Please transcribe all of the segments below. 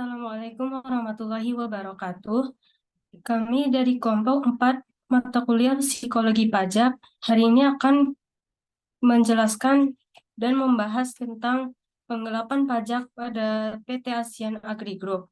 Assalamualaikum warahmatullahi wabarakatuh. Kami dari kelompok 4 mata kuliah Psikologi Pajak hari ini akan menjelaskan dan membahas tentang penggelapan pajak pada PT ASEAN Agri Group.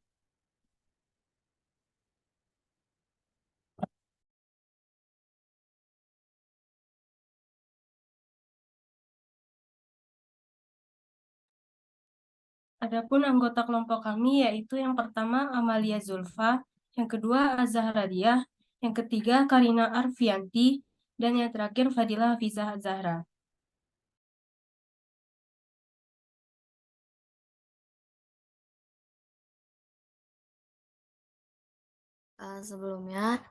Adapun anggota kelompok kami yaitu yang pertama Amalia Zulfa, yang kedua Azhar Radiah, yang ketiga Karina Arfianti, dan yang terakhir Fadila Hafizah Zahra. Sebelumnya,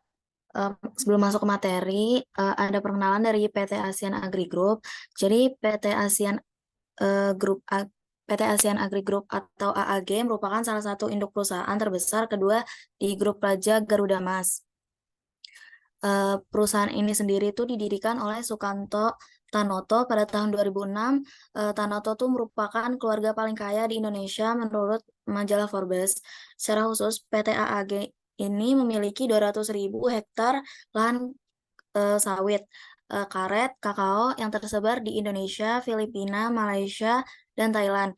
sebelum masuk ke materi, ada perkenalan dari PT ASEAN Agri Group. Jadi PT ASEAN Group PT ASEAN Agri Group atau AAG merupakan salah satu induk perusahaan terbesar kedua di grup Raja Garuda Mas. Perusahaan ini sendiri itu didirikan oleh Sukanto Tanoto pada tahun 2006. Tanoto itu merupakan keluarga paling kaya di Indonesia menurut majalah Forbes. Secara khusus, PT AAG ini memiliki 200.000 hektar lahan sawit, karet, kakao yang tersebar di Indonesia, Filipina, Malaysia, dan Thailand.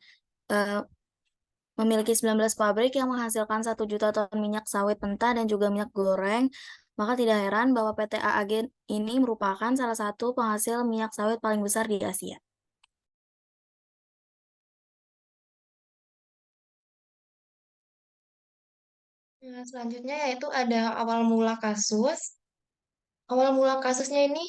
Memiliki 19 pabrik yang menghasilkan 1 juta ton minyak sawit mentah dan juga minyak goreng, maka tidak heran bahwa PT AAG ini merupakan salah satu penghasil minyak sawit paling besar di Asia. Nah, selanjutnya yaitu ada awal mula kasus. Awal mula kasusnya ini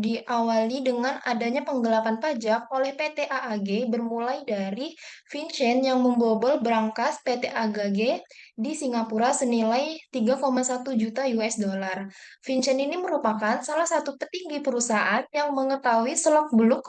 diawali dengan adanya penggelapan pajak oleh PT AAG bermulai dari Vincent yang membobol berangkas PT AAG di Singapura senilai 3,1 juta US dollar. Vincent ini merupakan salah satu petinggi perusahaan yang mengetahui seluk-beluk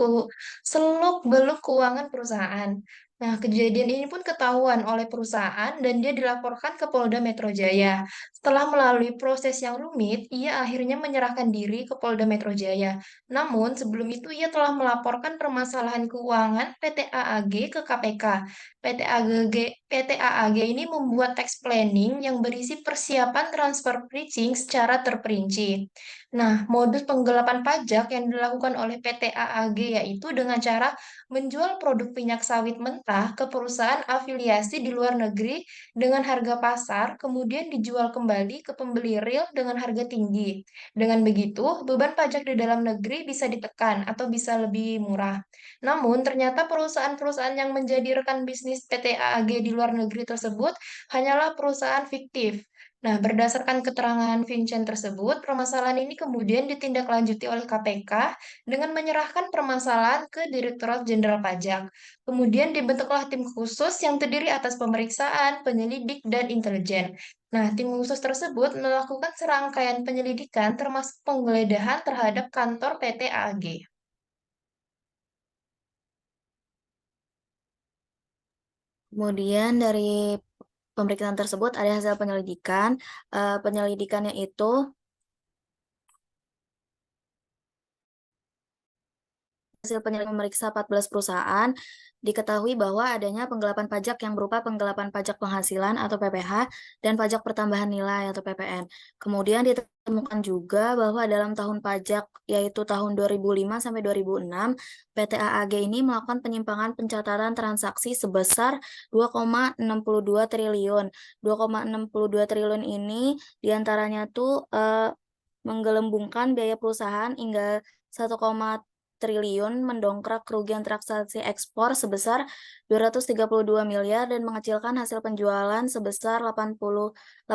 keuangan perusahaan. Nah, kejadian ini pun ketahuan oleh perusahaan dan dia dilaporkan ke Polda Metro Jaya. Setelah melalui proses yang rumit, ia akhirnya menyerahkan diri ke Polda Metro Jaya. Namun, sebelum itu ia telah melaporkan permasalahan keuangan PT AAG ke KPK. PT AAG ini membuat tax planning yang berisi persiapan transfer bridging secara terperinci. Nah, modus penggelapan pajak yang dilakukan oleh PT AAG yaitu dengan cara menjual produk minyak sawit mentah ke perusahaan afiliasi di luar negeri dengan harga pasar, kemudian dijual kembali ke pembeli real dengan harga tinggi. Dengan begitu, beban pajak di dalam negeri bisa ditekan atau bisa lebih murah. Namun, ternyata perusahaan-perusahaan yang menjadi rekan bisnis PT AAG di luar negeri tersebut hanyalah perusahaan fiktif. Nah, berdasarkan keterangan Vincent tersebut, permasalahan ini kemudian ditindaklanjuti oleh KPK dengan menyerahkan permasalahan ke Direktorat Jenderal Pajak. Kemudian dibentuklah tim khusus yang terdiri atas pemeriksaan, penyelidik, dan intelijen. Nah, tim khusus tersebut melakukan serangkaian penyelidikan termasuk penggeledahan terhadap kantor PT AAG. Kemudian dari pemeriksaan tersebut ada hasil penyelidikan. Penyelidikannya itu hasil penyelidikan memeriksa 14 perusahaan, diketahui bahwa adanya penggelapan pajak yang berupa penggelapan pajak penghasilan atau PPH dan pajak pertambahan nilai atau PPN. Kemudian ditemukan juga bahwa dalam tahun pajak yaitu tahun 2005 sampai 2006, PT AAG ini melakukan penyimpangan pencatatan transaksi sebesar 2,62 triliun. 2,62 triliun ini diantaranya tuh menggelembungkan biaya perusahaan hingga 1, triliun, mendongkrak kerugian transaksi ekspor sebesar 232 miliar dan mengecilkan hasil penjualan sebesar 889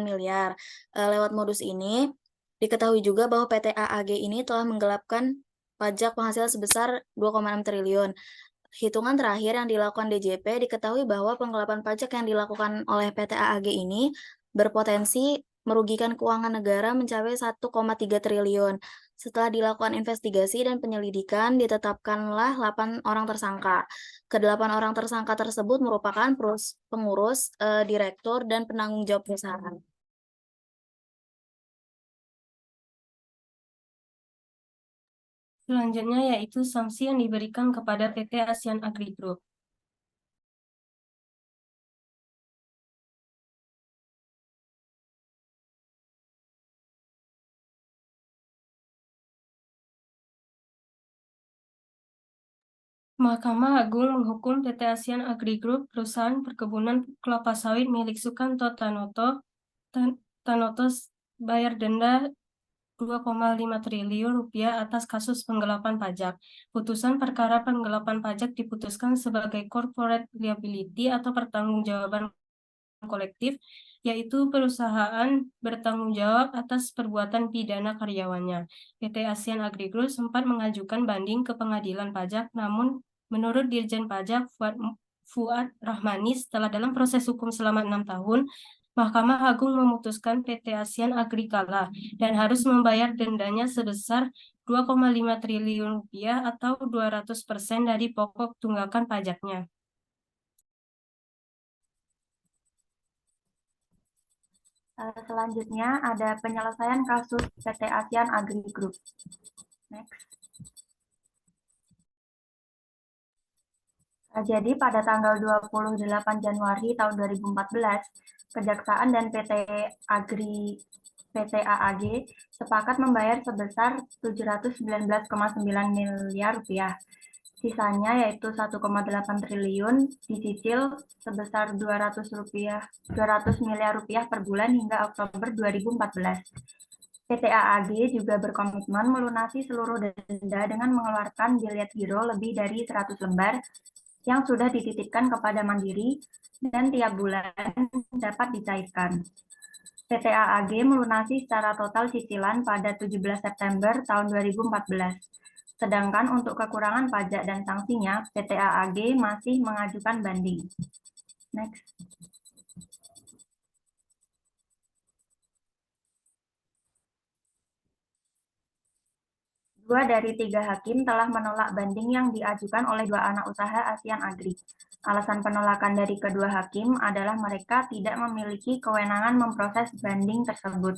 miliar. Lewat modus ini, diketahui juga bahwa PT AAG ini telah menggelapkan pajak penghasilan sebesar 2,6 triliun. Hitungan terakhir yang dilakukan DJP diketahui bahwa penggelapan pajak yang dilakukan oleh PT AAG ini berpotensi merugikan keuangan negara mencapai 1,3 triliun. Setelah dilakukan investigasi dan penyelidikan, ditetapkanlah 8 orang tersangka. Kedelapan orang tersangka tersebut merupakan pengurus, direktur, dan penanggung jawab perusahaan. Selanjutnya yaitu sanksi yang diberikan kepada PT ASEAN Agri Group. Mahkamah Agung menghukum PT ASEAN Agri Group, perusahaan perkebunan kelapa sawit milik Sukanto Tanoto, bayar denda 2,5 triliun rupiah atas kasus penggelapan pajak. Putusan perkara penggelapan pajak diputuskan sebagai corporate liability atau pertanggungjawaban kolektif, yaitu perusahaan bertanggung jawab atas perbuatan pidana karyawannya. PT ASEAN Agri Group sempat mengajukan banding ke pengadilan pajak, namun menurut Dirjen Pajak Fuad Rahmani, setelah dalam proses hukum selama 6 tahun, Mahkamah Agung memutuskan PT ASEAN Agri kalah dan harus membayar dendanya sebesar 2,5 triliun rupiah atau 200% dari pokok tunggakan pajaknya. Selanjutnya ada penyelesaian kasus PT ASEAN Agri Group. Next. Jadi pada tanggal 28 Januari tahun 2014, Kejaksaan dan PT AAG sepakat membayar sebesar 719,9 miliar rupiah. Sisanya yaitu 1,8 triliun dicicil sebesar 200 miliar rupiah per bulan hingga Oktober 2014. PT AAG juga berkomitmen melunasi seluruh denda dengan mengeluarkan bilet giro lebih dari 100 lembar yang sudah dititipkan kepada Mandiri dan tiap bulan dapat dicairkan. PT AAG melunasi secara total cicilan pada 17 September tahun 2014. Sedangkan untuk kekurangan pajak dan sanksinya, PT AAG masih mengajukan banding. Next. Dua dari 3 hakim telah menolak banding yang diajukan oleh 2 anak usaha ASEAN Agri. Alasan penolakan dari kedua hakim adalah mereka tidak memiliki kewenangan memproses banding tersebut.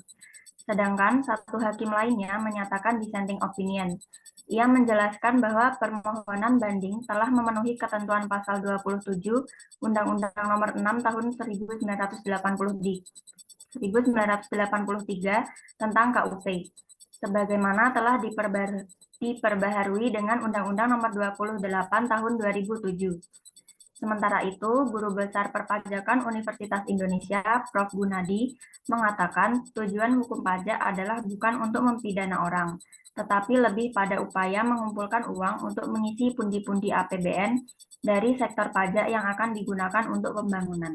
Sedangkan satu hakim lainnya menyatakan dissenting opinion. Ia menjelaskan bahwa permohonan banding telah memenuhi ketentuan pasal 27 Undang-Undang Nomor 6 Tahun 1983 tentang KUP, sebagaimana telah diperbaharui dengan Undang-Undang Nomor 28 Tahun 2007. Sementara itu, Guru Besar Perpajakan Universitas Indonesia, Prof. Gunadi, mengatakan tujuan hukum pajak adalah bukan untuk mempidana orang, tetapi lebih pada upaya mengumpulkan uang untuk mengisi pundi-pundi APBN dari sektor pajak yang akan digunakan untuk pembangunan.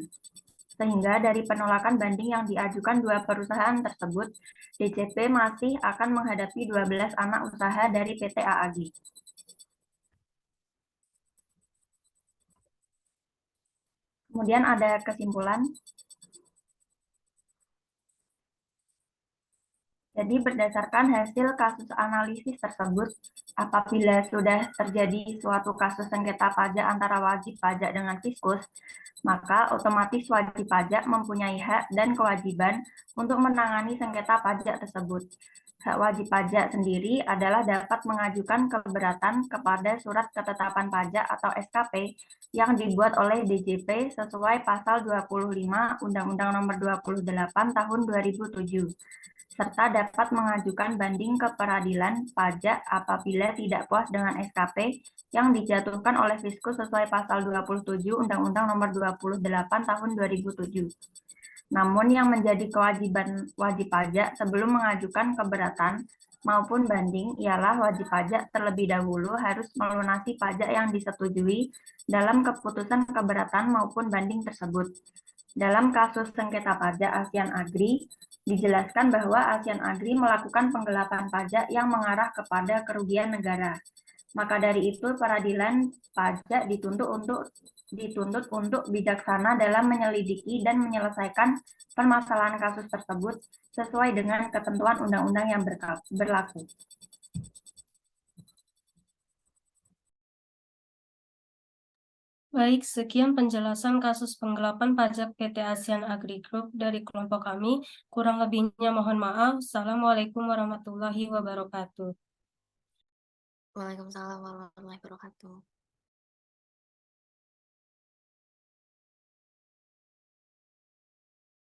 Sehingga dari penolakan banding yang diajukan 2 perusahaan tersebut, DJP masih akan menghadapi 12 anak usaha dari PT AAG. Kemudian ada kesimpulan. Jadi berdasarkan hasil kasus analisis tersebut, apabila sudah terjadi suatu kasus sengketa pajak antara wajib pajak dengan fiskus, maka otomatis wajib pajak mempunyai hak dan kewajiban untuk menangani sengketa pajak tersebut. Hak wajib pajak sendiri adalah dapat mengajukan keberatan kepada surat ketetapan pajak atau SKP yang dibuat oleh DJP sesuai pasal 25 Undang-Undang Nomor 28 Tahun 2007, serta dapat mengajukan banding ke peradilan pajak apabila tidak puas dengan SKP yang dijatuhkan oleh Fiskus sesuai pasal 27 Undang-Undang Nomor 28 Tahun 2007. Namun yang menjadi kewajiban wajib pajak sebelum mengajukan keberatan maupun banding ialah wajib pajak terlebih dahulu harus melunasi pajak yang disetujui dalam keputusan keberatan maupun banding tersebut. Dalam kasus sengketa pajak ASEAN Agri, dijelaskan bahwa ASEAN Agri melakukan penggelapan pajak yang mengarah kepada kerugian negara. Maka dari itu, peradilan pajak dituntut untuk bijaksana dalam menyelidiki dan menyelesaikan permasalahan kasus tersebut sesuai dengan ketentuan undang-undang yang berlaku. Baik, sekian penjelasan kasus penggelapan pajak PT ASEAN Agri Group dari kelompok kami. Kurang lebihnya mohon maaf. Assalamualaikum warahmatullahi wabarakatuh. Waalaikumsalam warahmatullahi wabarakatuh.